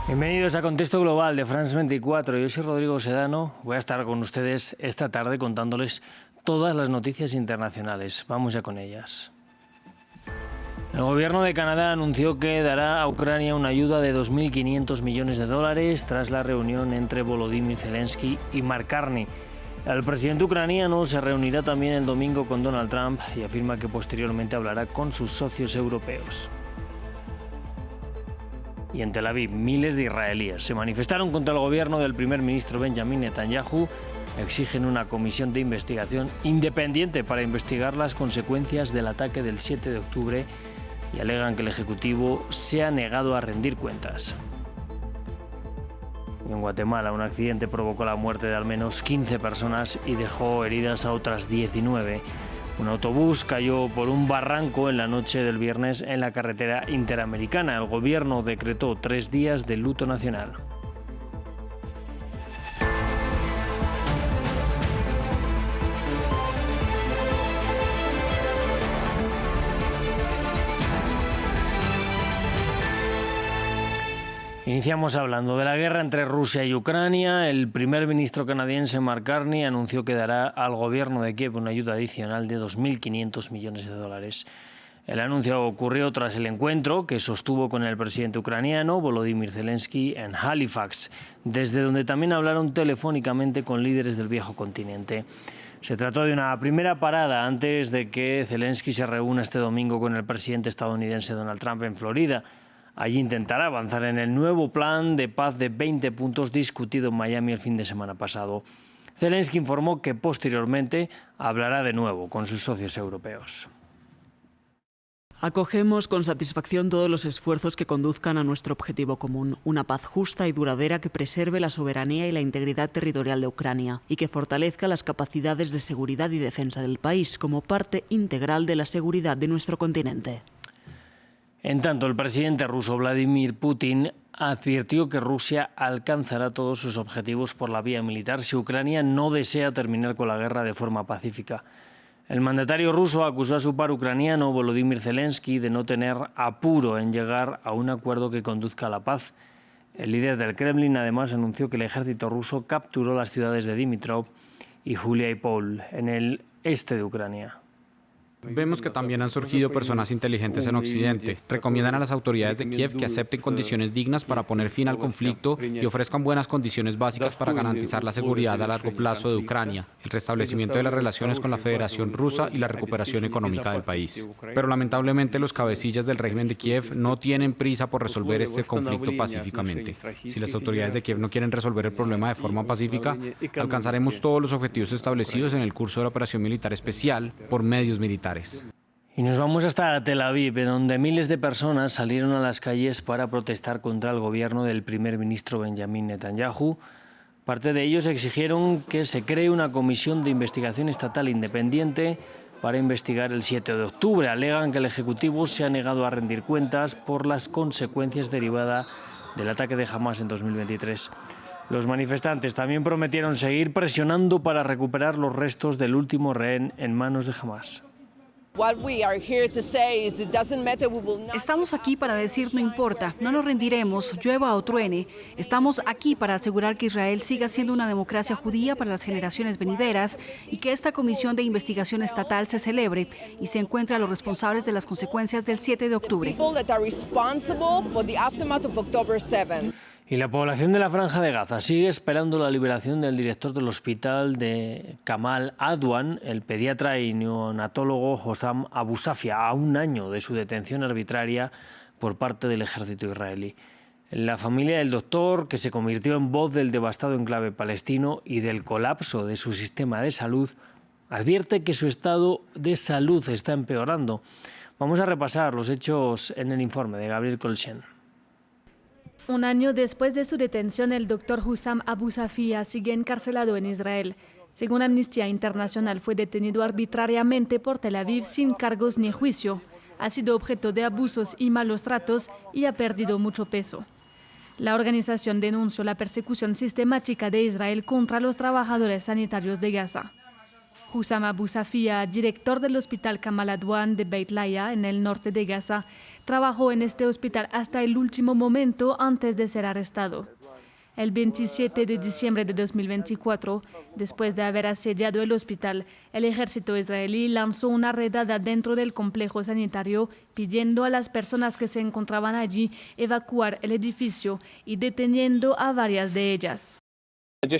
Bienvenidos a Contexto Global de France 24. Yo soy Rodrigo Sedano. Voy a estar con ustedes esta tarde contándoles todas las noticias internacionales. Vamos ya con ellas. El gobierno de Canadá anunció que dará a Ucrania una ayuda de 2.500 millones de dólares tras la reunión entre Volodymyr Zelensky y Mark Carney. El presidente ucraniano se reunirá también el domingo con Donald Trump y afirma que posteriormente hablará con sus socios europeos. Y en Tel Aviv, miles de israelíes se manifestaron contra el gobierno del primer ministro Benjamin Netanyahu. Exigen una comisión de investigación independiente para investigar las consecuencias del ataque del 7 de octubre y alegan que el Ejecutivo se ha negado a rendir cuentas. Y en Guatemala, un accidente provocó la muerte de al menos 15 personas y dejó heridas a otras 19. Un autobús cayó por un barranco en la noche del viernes en la carretera interamericana. El gobierno decretó 3 días de luto nacional. Iniciamos hablando de la guerra entre Rusia y Ucrania. El primer ministro canadiense Mark Carney anunció que dará al gobierno de Kiev una ayuda adicional de 2.500 millones de dólares. El anuncio ocurrió tras el encuentro que sostuvo con el presidente ucraniano Volodymyr Zelensky en Halifax, desde donde también hablaron telefónicamente con líderes del viejo continente. Se trató de una primera parada antes de que Zelensky se reúna este domingo con el presidente estadounidense Donald Trump en Florida. Allí intentará avanzar en el nuevo plan de paz de 20 puntos discutido en Miami el fin de semana pasado. Zelensky informó que posteriormente hablará de nuevo con sus socios europeos. Acogemos con satisfacción todos los esfuerzos que conduzcan a nuestro objetivo común, una paz justa y duradera que preserve la soberanía y la integridad territorial de Ucrania y que fortalezca las capacidades de seguridad y defensa del país como parte integral de la seguridad de nuestro continente. En tanto, el presidente ruso Vladimir Putin advirtió que Rusia alcanzará todos sus objetivos por la vía militar si Ucrania no desea terminar con la guerra de forma pacífica. El mandatario ruso acusó a su par ucraniano Volodymyr Zelensky de no tener apuro en llegar a un acuerdo que conduzca a la paz. El líder del Kremlin además anunció que el ejército ruso capturó las ciudades de Dimitrov y Juliápol en el este de Ucrania. Vemos que también han surgido personas inteligentes en Occidente. Recomiendan a las autoridades de Kiev que acepten condiciones dignas para poner fin al conflicto y ofrezcan buenas condiciones básicas para garantizar la seguridad a largo plazo de Ucrania, el restablecimiento de las relaciones con la Federación Rusa y la recuperación económica del país. Pero lamentablemente los cabecillas del régimen de Kiev no tienen prisa por resolver este conflicto pacíficamente. Si las autoridades de Kiev no quieren resolver el problema de forma pacífica, alcanzaremos todos los objetivos establecidos en el curso de la operación militar especial por medios militares. Y nos vamos hasta Tel Aviv, donde miles de personas salieron a las calles para protestar contra el gobierno del primer ministro Benjamin Netanyahu. Parte de ellos exigieron que se cree una comisión de investigación estatal independiente para investigar el 7 de octubre. Alegan que el Ejecutivo se ha negado a rendir cuentas por las consecuencias derivadas del ataque de Hamas en 2023. Los manifestantes también prometieron seguir presionando para recuperar los restos del último rehén en manos de Hamas. Estamos aquí para decir no importa, no nos rendiremos, llueva o truene. Estamos aquí para asegurar que Israel siga siendo una democracia judía para las generaciones venideras y que esta comisión de investigación estatal se celebre y se encuentre a los responsables de las consecuencias del 7 de octubre. Y la población de la Franja de Gaza sigue esperando la liberación del director del hospital de Kamal Adwan, el pediatra y neonatólogo Hossam Abu Safia, a un año de su detención arbitraria por parte del ejército israelí. La familia del doctor, que se convirtió en voz del devastado enclave palestino y del colapso de su sistema de salud, advierte que su estado de salud está empeorando. Vamos a repasar los hechos en el informe de Gabriel Colchen. Un año después de su detención, el doctor Hossam Abu Safia sigue encarcelado en Israel. Según Amnistía Internacional, fue detenido arbitrariamente por Tel Aviv sin cargos ni juicio. Ha sido objeto de abusos y malos tratos y ha perdido mucho peso. La organización denunció la persecución sistemática de Israel contra los trabajadores sanitarios de Gaza. Hussam Abu Safia, director del hospital Kamal Adwan de Beit Lahiya, en el norte de Gaza, trabajó en este hospital hasta el último momento antes de ser arrestado. El 27 de diciembre de 2024, después de haber asediado el hospital, el ejército israelí lanzó una redada dentro del complejo sanitario, pidiendo a las personas que se encontraban allí evacuar el edificio y deteniendo a varias de ellas. El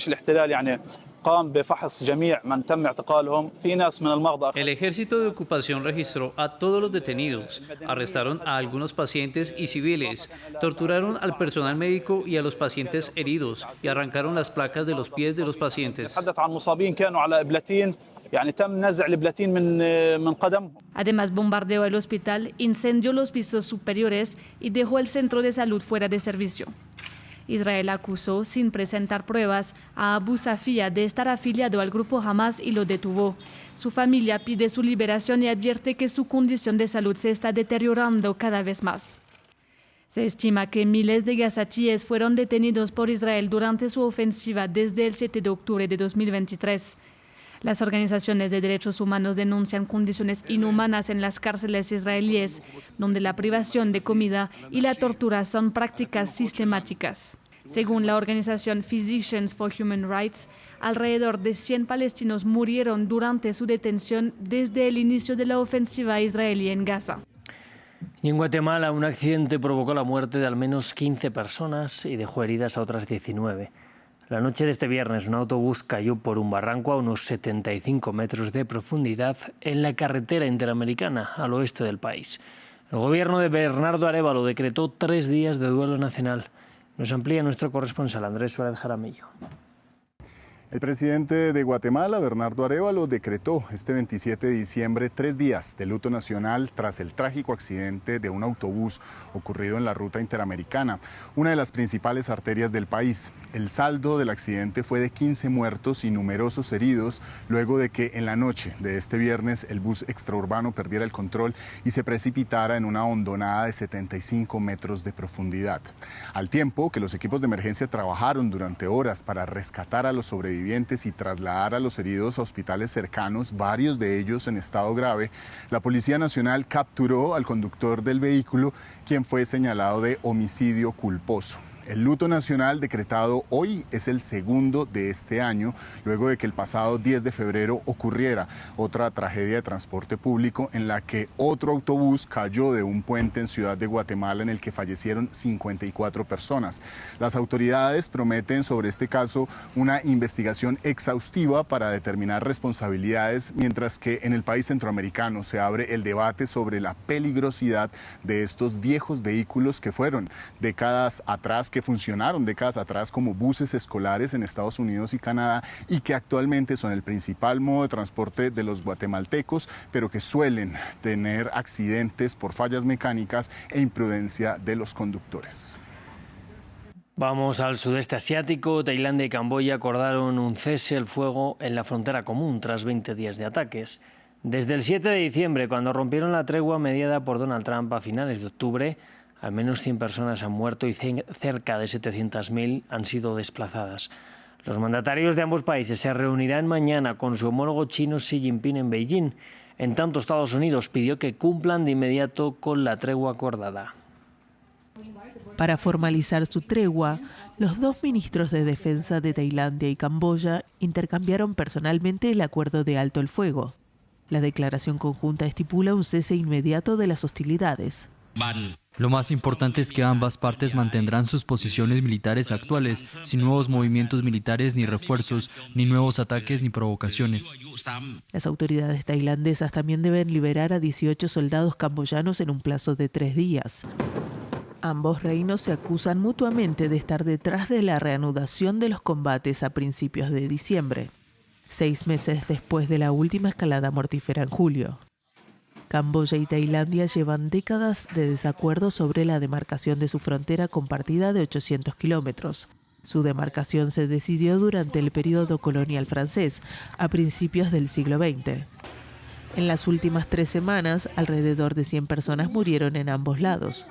ejército de ocupación registró a todos los detenidos, arrestaron a algunos pacientes y civiles, torturaron al personal médico y a los pacientes heridos y arrancaron las placas de los pies de los pacientes. Además, bombardeó el hospital, incendió los pisos superiores y dejó el centro de salud fuera de servicio. Israel acusó, sin presentar pruebas, a Abu Safia de estar afiliado al grupo Hamas y lo detuvo. Su familia pide su liberación y advierte que su condición de salud se está deteriorando cada vez más. Se estima que miles de gazatíes fueron detenidos por Israel durante su ofensiva desde el 7 de octubre de 2023. Las organizaciones de derechos humanos denuncian condiciones inhumanas en las cárceles israelíes, donde la privación de comida y la tortura son prácticas sistemáticas. Según la organización Physicians for Human Rights, alrededor de 100 palestinos murieron durante su detención desde el inicio de la ofensiva israelí en Gaza. Y en Guatemala, un accidente provocó la muerte de al menos 15 personas y dejó heridas a otras 19. La noche de este viernes, un autobús cayó por un barranco a unos 75 metros de profundidad en la carretera interamericana al oeste del país. El gobierno de Bernardo Arévalo decretó 3 días de duelo nacional. Nos amplía nuestro corresponsal Andrés Suárez Jaramillo. El presidente de Guatemala, Bernardo Arévalo, decretó este 27 de diciembre 3 días de luto nacional tras el trágico accidente de un autobús ocurrido en la ruta interamericana, una de las principales arterias del país. El saldo del accidente fue de 15 muertos y numerosos heridos, luego de que en la noche de este viernes el bus extraurbano perdiera el control y se precipitara en una hondonada de 75 metros de profundidad. Al tiempo que los equipos de emergencia trabajaron durante horas para rescatar a los sobrevivientes y trasladar a los heridos a hospitales cercanos, varios de ellos en estado grave, la Policía Nacional capturó al conductor del vehículo, quien fue señalado de homicidio culposo. El luto nacional decretado hoy es el segundo de este año, luego de que el pasado 10 de febrero ocurriera otra tragedia de transporte público en la que otro autobús cayó de un puente en Ciudad de Guatemala en el que fallecieron 54 personas. Las autoridades prometen sobre este caso una investigación exhaustiva para determinar responsabilidades, mientras que en el país centroamericano se abre el debate sobre la peligrosidad de estos viejos vehículos que fueron décadas atrás, que funcionaron décadas atrás como buses escolares en Estados Unidos y Canadá y que actualmente son el principal modo de transporte de los guatemaltecos, pero que suelen tener accidentes por fallas mecánicas e imprudencia de los conductores. Vamos al sudeste asiático. Tailandia y Camboya acordaron un cese el fuego en la frontera común tras 20 días de ataques. Desde el 7 de diciembre, cuando rompieron la tregua mediada por Donald Trump a finales de octubre, al menos 100 personas han muerto y cerca de 700.000 han sido desplazadas. Los mandatarios de ambos países se reunirán mañana con su homólogo chino Xi Jinping en Beijing. En tanto, Estados Unidos pidió que cumplan de inmediato con la tregua acordada. Para formalizar su tregua, los dos ministros de Defensa de Tailandia y Camboya intercambiaron personalmente el acuerdo de alto el fuego. La declaración conjunta estipula un cese inmediato de las hostilidades. Lo más importante es que ambas partes mantendrán sus posiciones militares actuales, sin nuevos movimientos militares ni refuerzos, ni nuevos ataques ni provocaciones. Las autoridades tailandesas también deben liberar a 18 soldados camboyanos en un plazo de 3 días. Ambos reinos se acusan mutuamente de estar detrás de la reanudación de los combates a principios de diciembre, 6 meses después de la última escalada mortífera en julio. Camboya y Tailandia llevan décadas de desacuerdo sobre la demarcación de su frontera compartida de 800 kilómetros. Su demarcación se decidió durante el período colonial francés, a principios del siglo XX. En las últimas 3 semanas, alrededor de 100 personas murieron en ambos lados.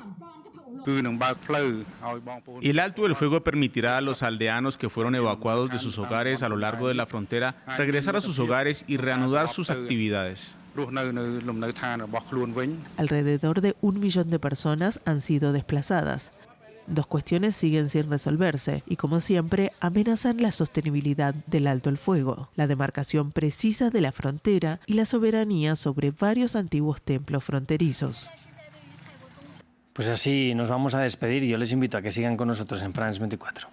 El alto del fuego permitirá a los aldeanos que fueron evacuados de sus hogares a lo largo de la frontera regresar a sus hogares y reanudar sus actividades. Alrededor de 1 millón de personas han sido desplazadas. 2 cuestiones siguen sin resolverse y, como siempre, amenazan la sostenibilidad del alto el fuego, la demarcación precisa de la frontera y la soberanía sobre varios antiguos templos fronterizos. Pues así nos vamos a despedir y yo les invito a que sigan con nosotros en France 24.